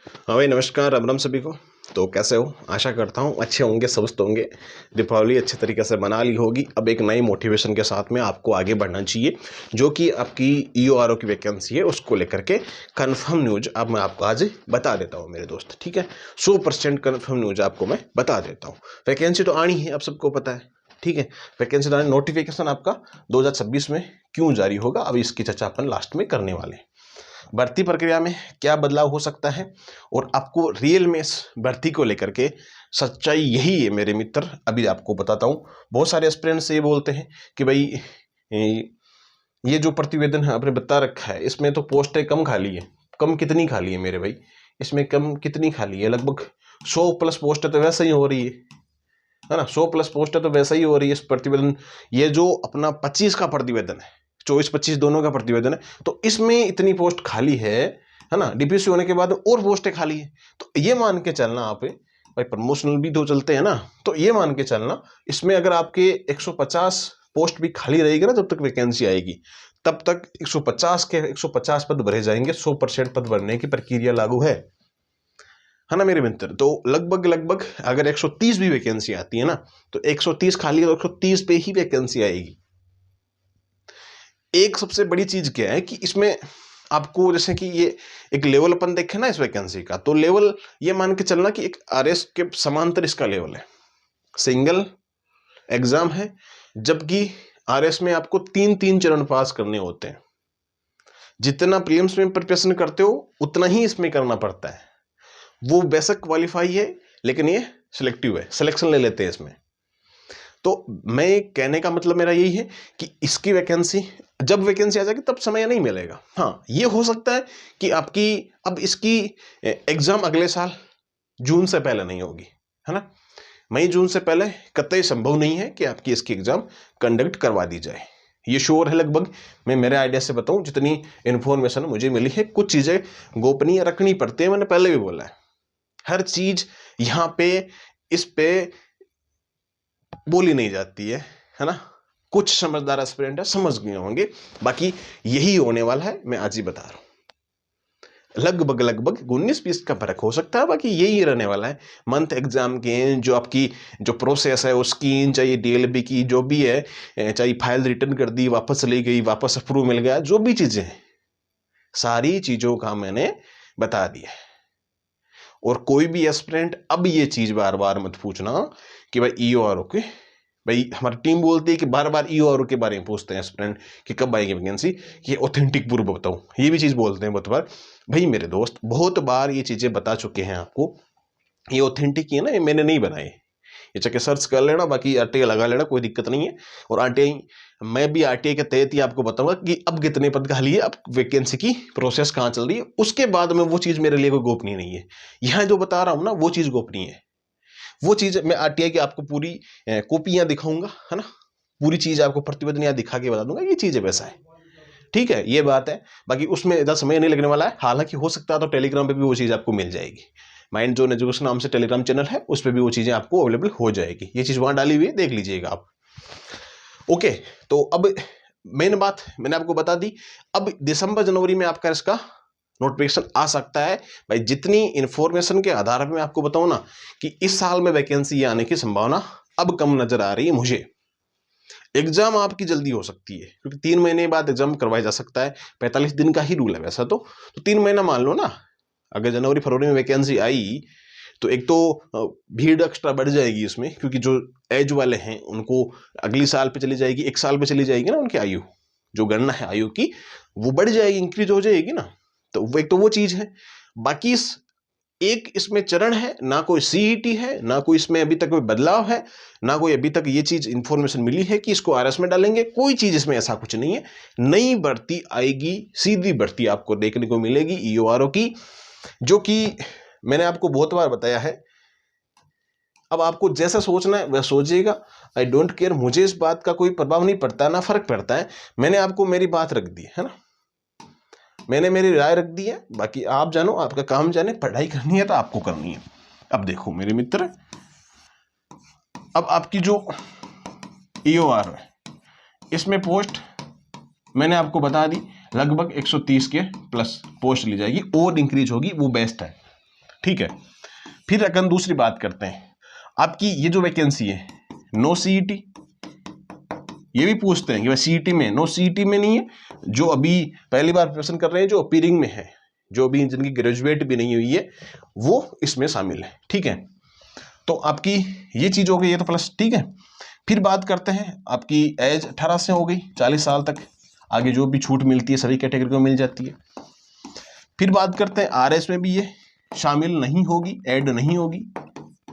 हाँ भाई, नमस्कार, राम राम सभी को। तो कैसे हो? आशा करता हूँ अच्छे होंगे, स्वस्थ होंगे। दीपावली अच्छे तरीके से मना ली होगी। अब एक नई मोटिवेशन के साथ में आपको आगे बढ़ना चाहिए, जो कि आपकी ईओआरओ की वैकेंसी है, उसको लेकर के कंफर्म न्यूज अब मैं आपको आज बता देता हूँ मेरे दोस्त। ठीक है, 100% कंफर्म न्यूज आपको मैं बता देता हूँ। वैकेंसी तो आनी है, आप सबको पता है। ठीक है, वैकेंसी तो नोटिफिकेशन आपका 2026 में क्यों जारी होगा, अब इसकी चर्चा अपन लास्ट में करने वाले हैं। भर्ती प्रक्रिया में क्या बदलाव हो सकता है और आपको रियल में इस भर्ती को लेकर के सच्चाई यही है मेरे मित्र, अभी आपको बताता हूँ। बहुत सारे एस्पिरेंट्स ये बोलते हैं कि भाई ये जो प्रतिवेदन है आपने बता रखा है, इसमें तो पोस्टें कम खाली है। कम कितनी खाली है मेरे भाई? इसमें कम कितनी खाली है? लगभग 100+ पोस्टें तो वैसे ही हो रही है ना। 100+ पोस्टें तो वैसे ही हो रही है इस प्रतिवेदन। ये जो अपना 25 का प्रतिवेदन है, 24-25 दोनों का प्रतिवेदन है, तो इसमें इतनी पोस्ट खाली है ना। डीपीसी होने के बाद और पोस्टें खाली है। तो ये मान के चलना आप भाई, प्रमोशनल भी तो चलते हैं ना, तो ये मान के चलना इसमें अगर आपके 150 पोस्ट भी खाली रहेगी ना, जब तक वैकेंसी आएगी तब तक 150 के 150 पद भरे जाएंगे। 100% पद भरने की प्रक्रिया लागू है ना मेरे मित्र। तो लगभग लगभग अगर 130 भी वैकेंसी आती है ना, तो 130 खाली है तो 130 पे ही वैकेंसी आएगी। एक सबसे बड़ी चीज क्या है कि इसमें आपको, जैसे कि ये एक लेवल अपन देखे ना इस वैकेंसी का, तो लेवल ये मान के चलना कि एक आरएस के समांतर इसका लेवल है। सिंगल एग्जाम है, जबकि आरएस में आपको 3-3 चरण पास करने होते हैं। जितना प्रीलिम्स में प्रिपरेशन करते हो उतना ही इसमें करना पड़ता है। वो बेसिक क्वालिफाई है, लेकिन ये सिलेक्टिव है, सिलेक्शन ले लेते हैं इसमें। तो मैं कहने का मतलब मेरा यही है कि इसकी वैकेंसी, जब वैकेंसी आ जाएगी तब समय नहीं मिलेगा। हाँ, ये हो सकता है कि आपकी अब इसकी एग्जाम अगले साल जून से पहले नहीं होगी, है ना। मई जून से पहले कतई संभव नहीं है कि आपकी इसकी एग्जाम कंडक्ट करवा दी जाए। ये श्योर है लगभग। मैं मेरे आइडिया से बताऊं, जितनी इन्फॉर्मेशन मुझे मिली है, कुछ चीजें गोपनीय रखनी पड़ती है, मैंने पहले भी बोला है। हर चीज यहाँ पे इस पे बोली नहीं जाती है ना। कुछ समझदार एस्पिरेंट है, समझ गए होंगे। बाकी यही होने वाला है, मैं आज ही बता रहा हूं। लगभग लगभग 19-20 का फर्क हो सकता है, बाकी यही रहने वाला है। मंथ एग्जाम के जो आपकी जो प्रोसेस है उसकी, चाहे डीएलबी की जो भी है, चाहे फाइल रिटर्न कर दी, वापस चली गई, वापस अप्रूव मिल गया, जो भी चीजें हैं, सारी चीजों का मैंने बता दिया है। और कोई भी एस्पिरेंट अब ये चीज बार बार मत पूछना कि भाई ईओआरओ के, भाई हमारी टीम बोलती है कि बार बार ईओआरओ के बारे में पूछते हैं एस्पिरेंट कि कब आएगी वैकेंसी, ये ऑथेंटिक प्रूफ बताओ, ये भी चीज बोलते हैं बहुत बार। भाई मेरे दोस्त, बहुत बार ये चीजें बता चुके हैं आपको। ये ऑथेंटिक ही है ना, ये मैंने नहीं बनाए। ये चाहे सर्च कर लेना, बाकी आरटीआई लगा लेना, कोई दिक्कत नहीं है। और आरटीआई, मैं भी आरटीआई के तहत ही आपको बताऊंगा कि अब कितने पद खाली है, अब वैकेंसी की प्रोसेस कहाँ चल रही है। उसके बाद में वो चीज मेरे लिए कोई गोपनीय नहीं है। यहाँ जो बता रहा हूँ ना, वो चीज गोपनीय है। वो चीज मैं आरटीआई की आपको पूरी कॉपियां दिखाऊंगा, है ना। पूरी चीज आपको प्रतिवेदन यहाँ दिखा के बता दूंगा, ये चीज है, वैसा है। ठीक है, ये बात है। बाकी उसमें ज़्यादा समय नहीं लगने वाला है। हालांकि हो सकता है तो टेलीग्राम पे भी वो चीज़ आपको मिल जाएगी। माइंड जोन एजुकेशन नाम से टेलीग्राम चैनल है, उस पर भी वो चीज़ें आपको अवेलेबल हो जाएगी। ये चीज़ वहाँ डाली हुई है, देख लीजिएगा आप। ओके, तो अब मेन बात मैंने आपको बता दी। अब दिसंबर जनवरी में आपका इसका नोटिफिकेशन आ सकता है। भाई जितनी इंफॉर्मेशन के आधार पर मैं आपको बताऊं ना, कि इस साल में वैकेंसी आने की संभावना अब कम नजर आ रही है मुझे। एग्जाम आपकी जल्दी हो सकती है, क्योंकि 3 महीने बाद एग्जाम करवाया जा सकता है। 45 दिन का ही रूल है वैसा तो 3 महीना मान लो ना। अगर जनवरी फरवरी में वैकेंसी आई तो एक तो भीड़ एक्स्ट्रा बढ़ जाएगी इसमें, क्योंकि जो एज वाले हैं उनको अगली साल पे चली जाएगी, 1 साल पे चली जाएगी ना उनकी आयु, जो गणना है आयु की वो बढ़ जाएगी, इंक्रीज हो जाएगी ना। तो वो एक तो वो चीज है। बाकी एक इसमें चरण है ना, कोई सीईटी है ना, कोई इसमें अभी तक कोई बदलाव है ना, कोई अभी तक ये चीज इंफॉर्मेशन मिली है कि इसको आरएस में डालेंगे। कोई चीज इसमें ऐसा कुछ नहीं है। नई भर्ती आएगी, सीधी भर्ती आपको देखने को मिलेगी ईओआरओ की, जो कि मैंने आपको बहुत बार बताया है। अब आपको जैसा सोचना है वह सोचिएगा, आई डोंट केयर, मुझे इस बात का कोई प्रभाव नहीं पड़ता है, ना फर्क पड़ता है। मैंने आपको मेरी बात रख दी है ना, मैंने मेरी राय रख दी है। बाकी आप जानो, आपका काम जाने। पढ़ाई करनी है तो आपको करनी है। अब देखो मेरे मित्र, अब आपकी जो ईओआर है, इसमें पोस्ट मैंने आपको बता दी, लगभग 130 के प्लस पोस्ट ली जाएगी और इंक्रीज होगी, वो बेस्ट है। ठीक है। फिर अगर दूसरी बात करते हैं, आपकी ये जो वैकेंसी है नो सीईटी, ये भी पूछते हैं कि भाई सीईटी में, नो सीईटी में नहीं है, जो अभी पहली बार प्रिपरेशन कर रहे हैं, जो अपीयरिंग में है, जो अभी जिनकी ग्रेजुएट भी नहीं हुई है, वो इसमें शामिल है। ठीक है, तो आपकी ये चीज हो गई, ये तो प्लस। ठीक है, फिर बात करते हैं आपकी एज 18 से हो गई 40 साल तक, आगे जो भी छूट मिलती है सभी कैटेगरी को मिल जाती है। फिर बात करते हैं आरएस में भी ये शामिल नहीं होगी, ऐड नहीं होगी।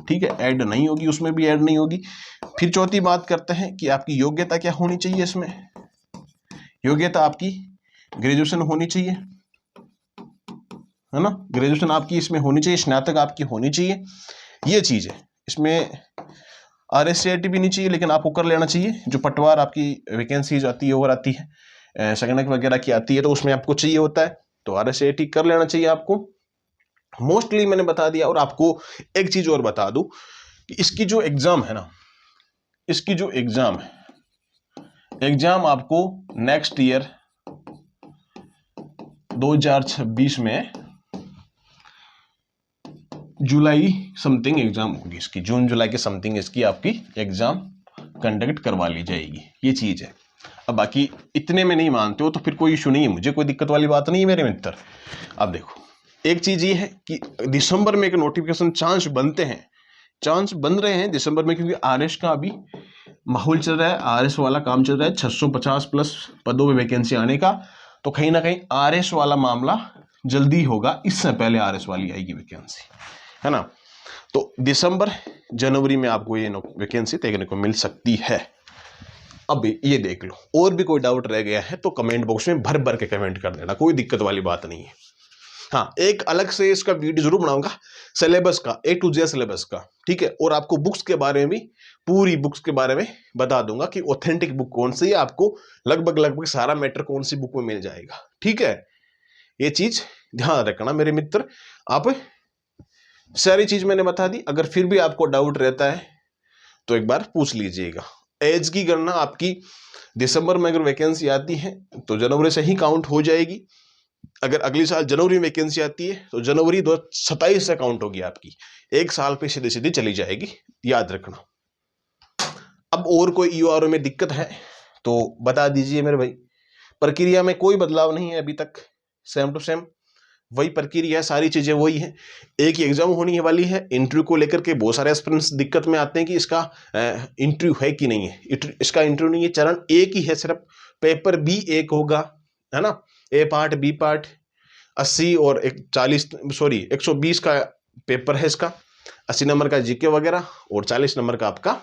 ठीक है, ऐड नहीं होगी, उसमें भी ऐड नहीं होगी। फिर चौथी बात करते हैं कि आपकी योग्यता क्या होनी चाहिए। इसमें योग्यता आपकी ग्रेजुएशन होनी चाहिए, है ना, ग्रेजुएशन आपकी इसमें होनी चाहिए, स्नातक आपकी होनी चाहिए, ये चीज है। इसमें RSCIT भी नहीं चाहिए, लेकिन आपको कर लेना चाहिए। जो पटवार आपकी वैकेंसीज आती है ओवर आती है, संगणक वगैरह की आती है, तो उसमें आपको चाहिए होता है, तो RSCIT कर लेना चाहिए आपको। मोस्टली मैंने बता दिया। और आपको एक चीज और बता दूं कि इसकी जो एग्जाम है ना, इसकी जो एग्जाम है, एग्जाम आपको नेक्स्ट ईयर 2026 में जुलाई समथिंग एग्जाम होगी इसकी, जून जुलाई के समथिंग इसकी आपकी एग्जाम कंडक्ट करवा ली जाएगी, ये चीज है। अब बाकी इतने में नहीं मानते हो तो फिर कोई इशू नहीं है, मुझे कोई दिक्कत वाली बात नहीं है मेरे मित्र। अब देखो, एक चीज ये है कि दिसंबर में एक नोटिफिकेशन चांस बनते हैं, चांस बन रहे हैं दिसंबर में, क्योंकि आरएस का अभी माहौल चल रहा है, आरएस वाला काम चल रहा है, 650 प्लस पदों में वैकेंसी आने का, तो कहीं ना कहीं आरएस वाला मामला जल्दी होगा, इससे पहले आरएस वाली आएगी वैकेंसी, है ना। तो दिसंबर जनवरी में आपको ये वैकेंसी देखने को मिल सकती है। अब ये देख लो, और भी कोई डाउट रह गया है तो कमेंट बॉक्स में भर भर के कमेंट कर देना, कोई दिक्कत वाली बात नहीं है। हाँ, एक अलग से इसका वीडियो जरूर बनाऊंगा सिलेबस का, A to Z सिलेबस का। ठीक है, और आपको बुक्स के बारे में भी, पूरी बुक्स के बारे में बता दूंगा कि ऑथेंटिक बुक कौन सी है, आपको लगभग सारा मैटर कौन सी बुक में मिल जाएगा। ठीक है, ये चीज ध्यान रखना मेरे मित्र। आप सारी चीज मैंने बता दी, अगर फिर भी आपको डाउट रहता है तो एक बार पूछ लीजिएगा। एज की गणना आपकी दिसंबर में अगर वैकेंसी आती है तो जनवरी से ही काउंट हो जाएगी। अगर अगले साल जनवरी में वैकेंसी आती है तो जनवरी 2027 से काउंट होगी आपकी, एक साल पे सीधी सीधी चली जाएगी, याद रखना। अब और कोई यूआरओ में दिक्कत है तो बता दीजिए मेरे भाई। प्रक्रिया में कोई बदलाव नहीं है अभी तक, सेम टू सेम वही प्रक्रिया है, सारी चीजें वही है। एक ही एग्जाम होने वाली है। इंटरव्यू को लेकर के बहुत सारे एस्पिरेंट्स दिक्कत में आते हैं कि इसका इंटरव्यू है कि नहीं है। इसका इंटरव्यू नहीं है, चरण एक ही है सिर्फ, पेपर भी एक होगा, है ना, ए पार्ट बी पार्ट, 80 और 120 का पेपर है इसका, 80 नंबर का जीके वगैरह और 40 नंबर का आपका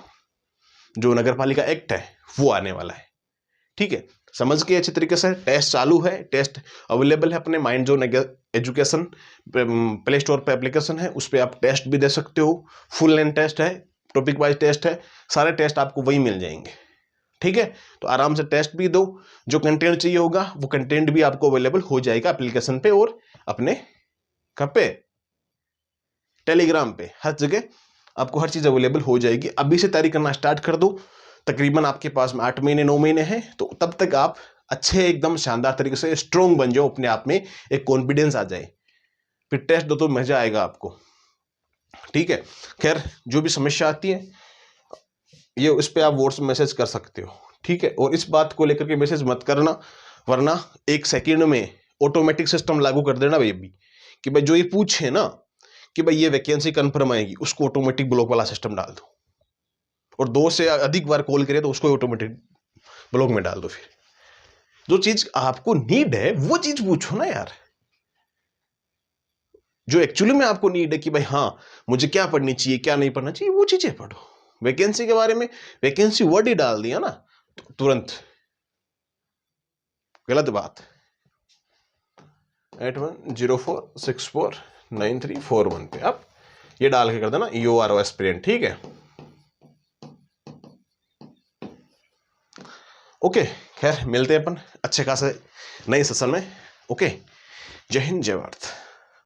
जो नगर पालिका एक्ट है वो आने वाला है। ठीक है, समझ के अच्छे तरीके से। टेस्ट चालू है, टेस्ट अवेलेबल है अपने mind zone education play store पे एप्लीकेशन है, उस पर आप टेस्ट भी दे सकते हो। फुल लेंथ टेस्ट है, टॉपिक वाइज टेस्ट है, सारे टेस्ट आपको वही मिल जाएंगे। ठीक है, तो आराम से टेस्ट भी दो, जो कंटेंट चाहिए होगा वो कंटेंट भी आपको अवेलेबल हो जाएगा एप्लीकेशन पे और अपने कहाँ पे, टेलीग्राम पे, हर जगह आपको हर चीज अवेलेबल हो जाएगी। अभी से तैयारी करना स्टार्ट कर दो, तकरीबन आपके पास में 8 महीने 9 महीने हैं, तो तब तक आप अच्छे एकदम शानदार तरीके से स्ट्रोंग बन जाओ, अपने आप में एक कॉन्फिडेंस आ जाए, फिर टेस्ट दो तो मजा आएगा आपको। ठीक है, खैर जो भी समस्या आती है ये इस पे आप व्हाट्सएप मैसेज कर सकते हो। ठीक है, और इस बात को लेकर के मैसेज मत करना, वरना 1 सेकेंड में ऑटोमेटिक सिस्टम लागू कर देना भाई भी, कि भाई जो ये पूछे ना कि भाई ये वैकेंसी कंफर्म आएगी, उसको ऑटोमेटिक ब्लॉक वाला सिस्टम डाल दो, और 2 से अधिक बार कॉल करे तो उसको ऑटोमेटिक ब्लॉक में डाल दो। फिर जो चीज आपको नीड है वो चीज पूछो ना यार, जो एक्चुअली में आपको नीड है कि भाई हाँ मुझे क्या पढ़नी चाहिए क्या नहीं पढ़ना चाहिए, वो चीजें पढ़ो। वैकेंसी के बारे में वैकेंसी वर्ड ही डाल दिया ना तो तुरंत गलत बात। 8104649341 पे आप ये डाल के कर देना यूआरओ एस्पिरेंट। ठीक है, ओके, खैर मिलते हैं अपन अच्छे खासे नए सेशन में। ओके, जय हिंद जय भारत।